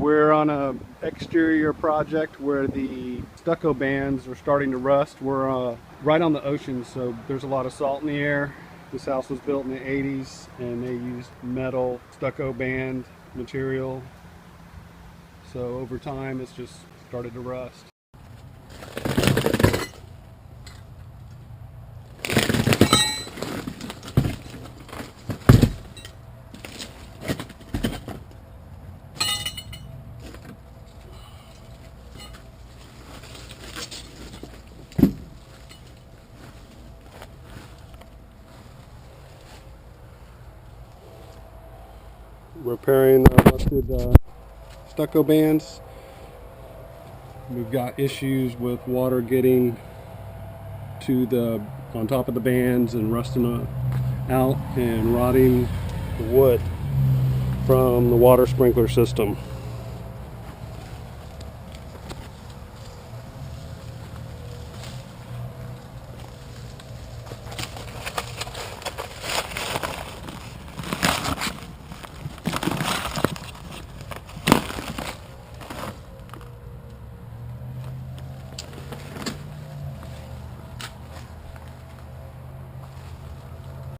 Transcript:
We're on a exterior project where the stucco bands are starting to rust. We're right on the ocean, so there's a lot of salt in the air. This house was built in the 80s and they used metal stucco band material. So over time it's just started to rust. Repairing the rusted stucco bands. We've got issues with water getting to on top of the bands and rusting out and rotting the wood from the water sprinkler system.